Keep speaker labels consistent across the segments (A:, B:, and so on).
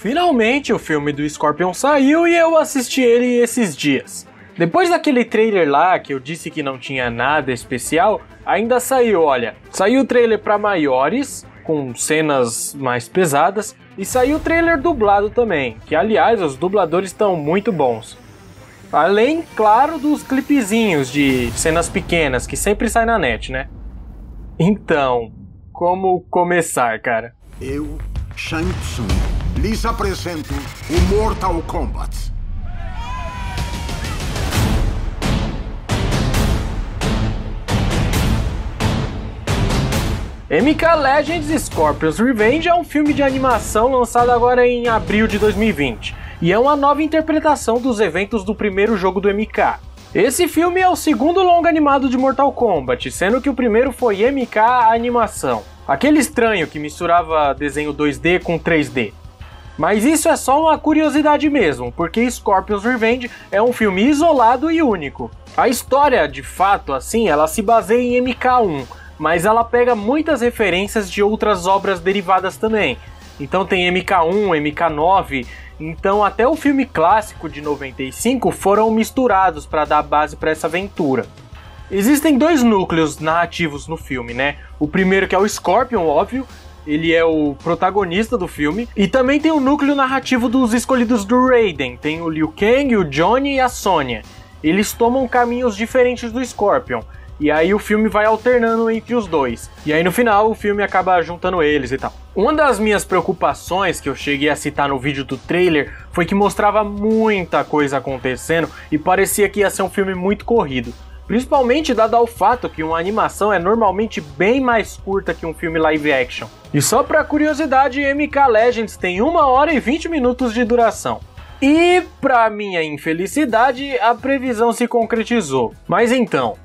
A: Finalmente o filme do Scorpion saiu e eu assisti ele esses dias. Depois daquele trailer lá que eu disse que não tinha nada especial, ainda saiu o trailer para maiores, com cenas mais pesadas, e saiu o trailer dublado também, que aliás os dubladores estão muito bons. Além, claro, dos clipezinhos de cenas pequenas que sempre sai na net, né? Então, como começar, cara?
B: Eu, Shang Tsung, lhes apresento o Mortal Kombat.
A: MK Legends Scorpion's Revenge é um filme de animação lançado agora em abril de 2020 e é uma nova interpretação dos eventos do primeiro jogo do MK. Esse filme é o segundo longa animado de Mortal Kombat, sendo que o primeiro foi MK Animação, aquele estranho que misturava desenho 2D com 3D. Mas isso é só uma curiosidade mesmo, porque Scorpion's Revenge é um filme isolado e único. A história, de fato, assim, ela se baseia em MK1, mas ela pega muitas referências de outras obras derivadas também. Então tem MK1, MK9, então até o filme clássico de 95 foram misturados para dar base para essa aventura. Existem dois núcleos narrativos no filme, né? O primeiro que é o Scorpion, óbvio, ele é o protagonista do filme, e também tem o núcleo narrativo dos escolhidos do Raiden, tem o Liu Kang, o Johnny e a Sonya. Eles tomam caminhos diferentes do Scorpion, e aí o filme vai alternando entre os dois. E aí no final o filme acaba juntando eles e tal. Uma das minhas preocupações que eu cheguei a citar no vídeo do trailer foi que mostrava muita coisa acontecendo e parecia que ia ser um filme muito corrido. Principalmente dado ao fato que uma animação é normalmente bem mais curta que um filme live action. E só pra curiosidade, MK Legends tem 1 hora e 20 minutos de duração. E pra minha infelicidade, a previsão se concretizou. Mas então,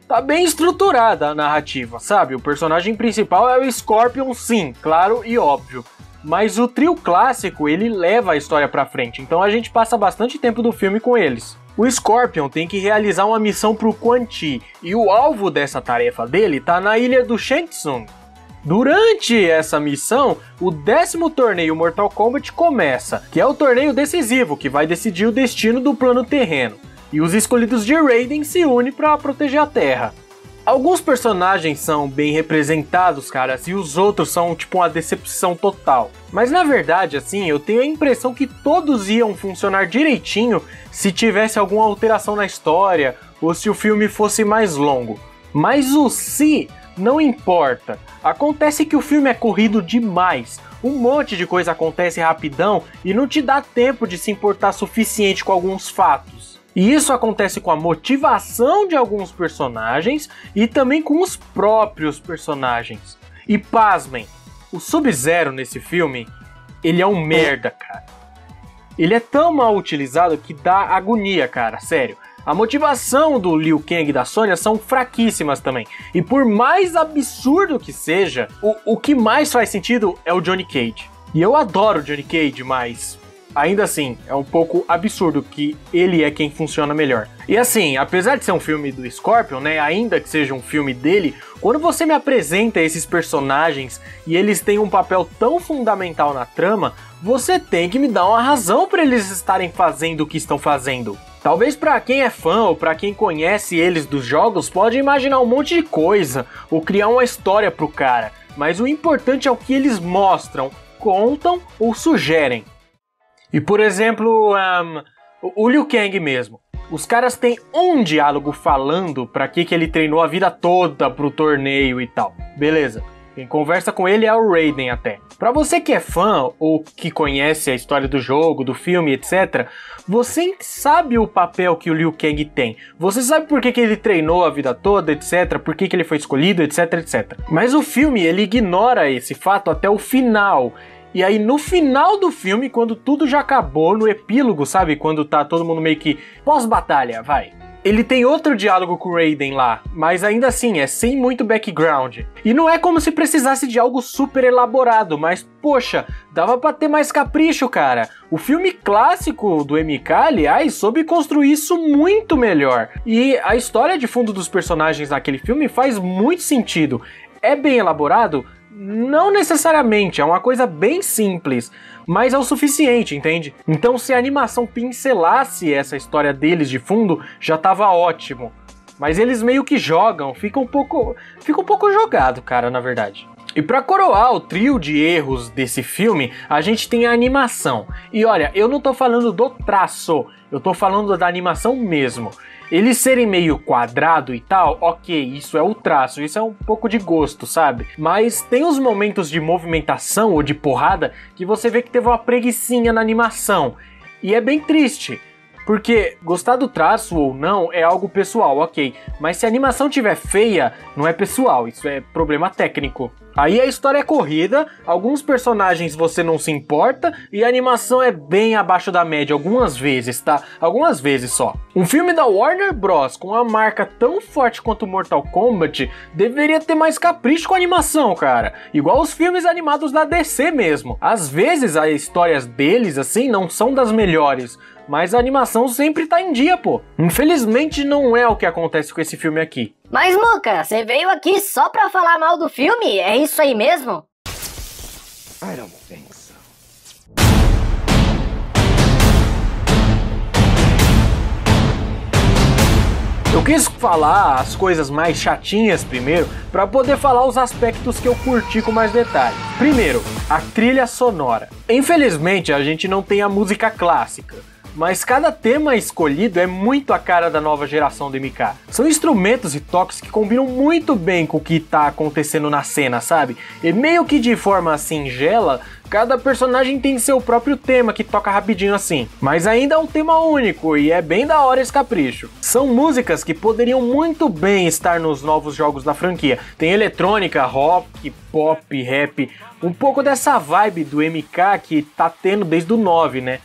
A: tá bem estruturada a narrativa, sabe? O personagem principal é o Scorpion, sim, claro e óbvio. Mas o trio clássico, ele leva a história pra frente, então a gente passa bastante tempo do filme com eles. O Scorpion tem que realizar uma missão pro Quan Chi, e o alvo dessa tarefa dele tá na ilha do Shang Tsung. Durante essa missão, o 10º torneio Mortal Kombat começa, que é o torneio decisivo, que vai decidir o destino do plano terreno. E os escolhidos de Raiden se unem para proteger a Terra. Alguns personagens são bem representados, caras, e os outros são tipo uma decepção total. Mas na verdade, assim, eu tenho a impressão que todos iam funcionar direitinho se tivesse alguma alteração na história ou se o filme fosse mais longo. Mas o se não importa. Acontece que o filme é corrido demais. Um monte de coisa acontece rapidão e não te dá tempo de se importar suficiente com alguns fatos. E isso acontece com a motivação de alguns personagens e também com os próprios personagens. E pasmem, o Sub-Zero nesse filme, ele é um merda, cara. Ele é tão mal utilizado que dá agonia, cara, sério. A motivação do Liu Kang e da Sonya são fraquíssimas também. E por mais absurdo que seja, o que mais faz sentido é o Johnny Cage. E eu adoro o Johnny Cage, mas ainda assim, é um pouco absurdo que ele é quem funciona melhor. E assim, apesar de ser um filme do Scorpion, né, ainda que seja um filme dele, quando você me apresenta esses personagens e eles têm um papel tão fundamental na trama, você tem que me dar uma razão para eles estarem fazendo o que estão fazendo. Talvez para quem é fã ou para quem conhece eles dos jogos pode imaginar um monte de coisa ou criar uma história pro cara, mas o importante é o que eles mostram, contam ou sugerem. E por exemplo, o Liu Kang mesmo. Os caras têm um diálogo falando pra que ele treinou a vida toda pro torneio e tal. Beleza. Quem conversa com ele é o Raiden até. Pra você que é fã ou que conhece a história do jogo, do filme, etc., você sabe o papel que o Liu Kang tem. Você sabe por que ele treinou a vida toda, etc., por que ele foi escolhido, etc, etc. Mas o filme, ele ignora esse fato até o final. E aí no final do filme, quando tudo já acabou, no epílogo, sabe? Quando tá todo mundo meio que pós-batalha, vai. Ele tem outro diálogo com o Raiden lá, mas ainda assim é sem muito background. E não é como se precisasse de algo super elaborado, mas poxa, dava pra ter mais capricho, cara. O filme clássico do MK, aliás, soube construir isso muito melhor. E a história de fundo dos personagens naquele filme faz muito sentido. É bem elaborado? Não necessariamente, é uma coisa bem simples, mas é o suficiente, entende? Então se a animação pincelasse essa história deles de fundo, já tava ótimo. Mas eles meio que jogam, fica um pouco jogado, cara, na verdade. E pra coroar o trio de erros desse filme, a gente tem a animação. E olha, eu não tô falando do traço, eu tô falando da animação mesmo. Eles serem meio quadrado e tal, ok, isso é o traço, isso é um pouco de gosto, sabe? Mas tem os momentos de movimentação ou de porrada que você vê que teve uma preguicinha na animação. E é bem triste. Porque gostar do traço ou não é algo pessoal, ok. Mas se a animação tiver feia, não é pessoal, isso é problema técnico. Aí a história é corrida, alguns personagens você não se importa e a animação é bem abaixo da média algumas vezes, tá? Algumas vezes só. Um filme da Warner Bros. Com uma marca tão forte quanto Mortal Kombat deveria ter mais capricho com a animação, cara. Igual os filmes animados da DC mesmo. Às vezes as histórias deles, assim, não são das melhores, mas a animação sempre tá em dia, pô. Infelizmente não é o que acontece com esse filme aqui.
C: Mas, Muca, você veio aqui só pra falar mal do filme? É isso aí mesmo?
B: I don't think so.
A: Eu quis falar as coisas mais chatinhas primeiro, pra poder falar os aspectos que eu curti com mais detalhes. Primeiro, a trilha sonora. Infelizmente a gente não tem a música clássica, mas cada tema escolhido é muito a cara da nova geração do MK. São instrumentos e toques que combinam muito bem com o que tá acontecendo na cena, sabe? E meio que de forma singela, cada personagem tem seu próprio tema que toca rapidinho assim. Mas ainda é um tema único e é bem da hora esse capricho. São músicas que poderiam muito bem estar nos novos jogos da franquia. Tem eletrônica, rock, pop, rap, um pouco dessa vibe do MK que tá tendo desde o 9, né?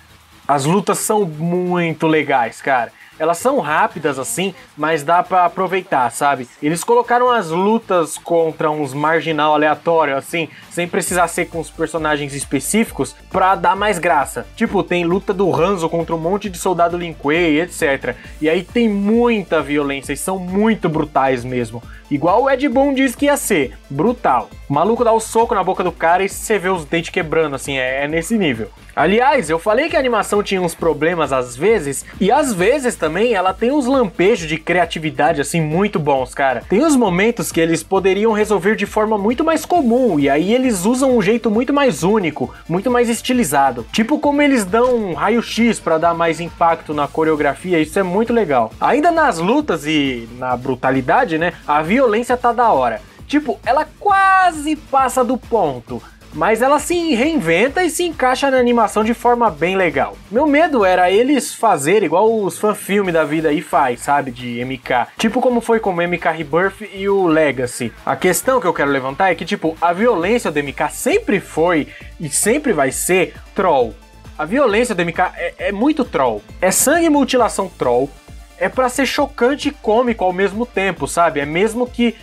A: As lutas são muito legais, cara. Elas são rápidas assim, mas dá pra aproveitar, sabe? Eles colocaram as lutas contra uns marginal aleatório, assim, sem precisar ser com os personagens específicos, pra dar mais graça. Tipo, tem luta do Hanzo contra um monte de soldado Lin Kuei, etc. E aí tem muita violência e são muito brutais mesmo. Igual o Ed Boon disse que ia ser, brutal. O maluco dá o soco na boca do cara e você vê os dentes quebrando, assim, é nesse nível. Aliás, eu falei que a animação tinha uns problemas às vezes, e às vezes também ela tem uns lampejos de criatividade assim muito bons, cara. Tem uns momentos que eles poderiam resolver de forma muito mais comum, e aí eles usam um jeito muito mais único, muito mais estilizado. Tipo como eles dão um raio-x pra dar mais impacto na coreografia, isso é muito legal. Ainda nas lutas e na brutalidade, né, a violência tá da hora. Tipo, ela quase passa do ponto, mas ela se reinventa e se encaixa na animação de forma bem legal. Meu medo era eles fazerem igual os fanfilme da vida aí faz, sabe, de MK. Tipo como foi com o MK Rebirth e o Legacy. A questão que eu quero levantar é que, tipo, a violência do MK sempre foi e sempre vai ser troll. A violência do MK é muito troll. É sangue e mutilação troll. É pra ser chocante e cômico ao mesmo tempo, sabe? É mesmo que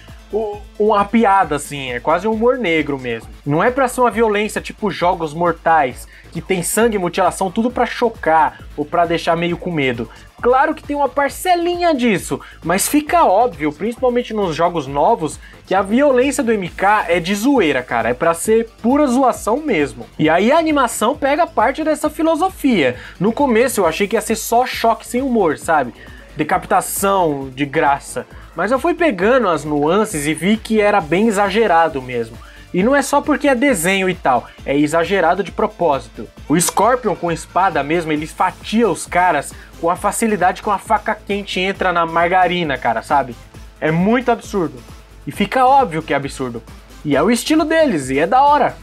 A: uma piada, assim, é quase um humor negro mesmo. Não é pra ser uma violência tipo Jogos Mortais, que tem sangue e mutilação tudo pra chocar ou pra deixar meio com medo. Claro que tem uma parcelinha disso, mas fica óbvio, principalmente nos jogos novos, que a violência do MK é de zoeira, cara, é pra ser pura zoação mesmo. E aí a animação pega parte dessa filosofia. No começo eu achei que ia ser só choque sem humor, sabe? Decapitação de graça. Mas eu fui pegando as nuances e vi que era bem exagerado mesmo. E não é só porque é desenho e tal, é exagerado de propósito. O Scorpion com espada mesmo, ele fatia os caras com a facilidade que uma faca quente entra na margarina, cara, sabe? É muito absurdo. E fica óbvio que é absurdo. E é o estilo deles, e é da hora.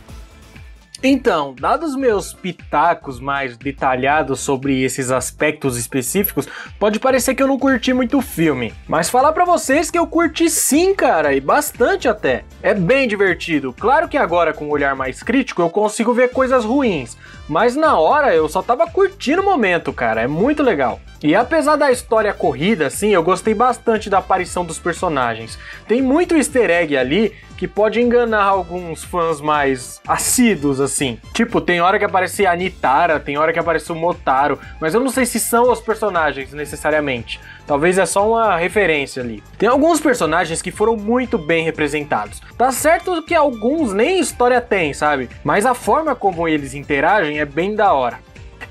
A: Então, dados meus pitacos mais detalhados sobre esses aspectos específicos, pode parecer que eu não curti muito o filme, mas falar pra vocês que eu curti sim, cara, e bastante até. É bem divertido. Claro que agora com um olhar mais crítico eu consigo ver coisas ruins, mas na hora eu só tava curtindo o momento, cara, é muito legal. E apesar da história corrida, assim, eu gostei bastante da aparição dos personagens. Tem muito easter egg ali que pode enganar alguns fãs mais assíduos, assim. Tipo, tem hora que aparece a Nitara, tem hora que aparece o Motaro, mas eu não sei se são os personagens necessariamente. Talvez é só uma referência ali. Tem alguns personagens que foram muito bem representados. Tá certo que alguns nem história tem, sabe? Mas a forma como eles interagem é bem da hora.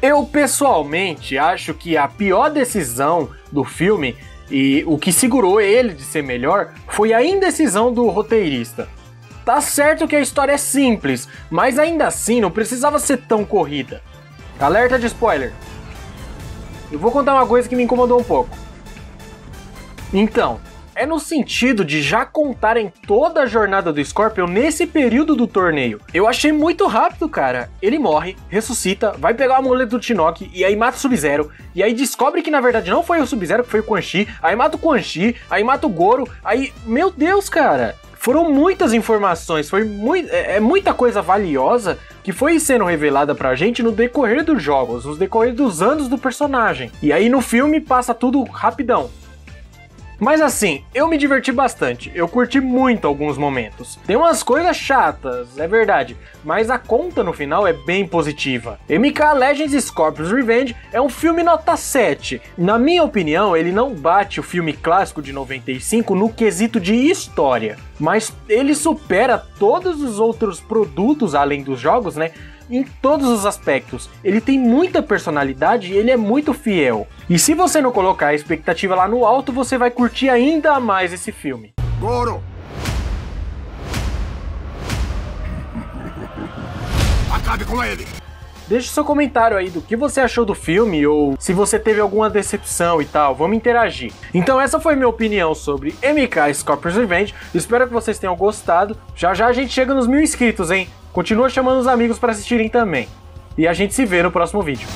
A: Eu, pessoalmente, acho que a pior decisão do filme e o que segurou ele de ser melhor foi a indecisão do roteirista. Tá certo que a história é simples, mas ainda assim não precisava ser tão corrida. Alerta de spoiler. Eu vou contar uma coisa que me incomodou um pouco. Então, é no sentido de já contarem toda a jornada do Scorpion nesse período do torneio. Eu achei muito rápido, cara. Ele morre, ressuscita, vai pegar o amuleto do Shinnok e aí mata o Sub-Zero. E aí descobre que na verdade não foi o Sub-Zero, que foi o Quan Chi. Aí mata o Quan Chi, aí mata o Goro. Aí, meu Deus, cara. Foram muitas informações, foi muita coisa valiosa que foi sendo revelada pra gente no decorrer dos jogos, no decorrer dos anos do personagem. E aí no filme passa tudo rapidão. Mas assim, eu me diverti bastante, eu curti muito alguns momentos. Tem umas coisas chatas, é verdade, mas a conta no final é bem positiva. MK Legends Scorpion's Revenge é um filme nota 7. Na minha opinião, ele não bate o filme clássico de 95 no quesito de história, mas ele supera todos os outros produtos além dos jogos, né? Em todos os aspectos. Ele tem muita personalidade e ele é muito fiel. E se você não colocar a expectativa lá no alto, você vai curtir ainda mais esse filme.
B: Goro! Acabe com ele!
A: Deixe seu comentário aí do que você achou do filme ou se você teve alguma decepção e tal, vamos interagir. Então essa foi minha opinião sobre MK Scorpion's Revenge, espero que vocês tenham gostado. Já já a gente chega nos 1000 inscritos, hein? Continua chamando os amigos para assistirem também. E a gente se vê no próximo vídeo.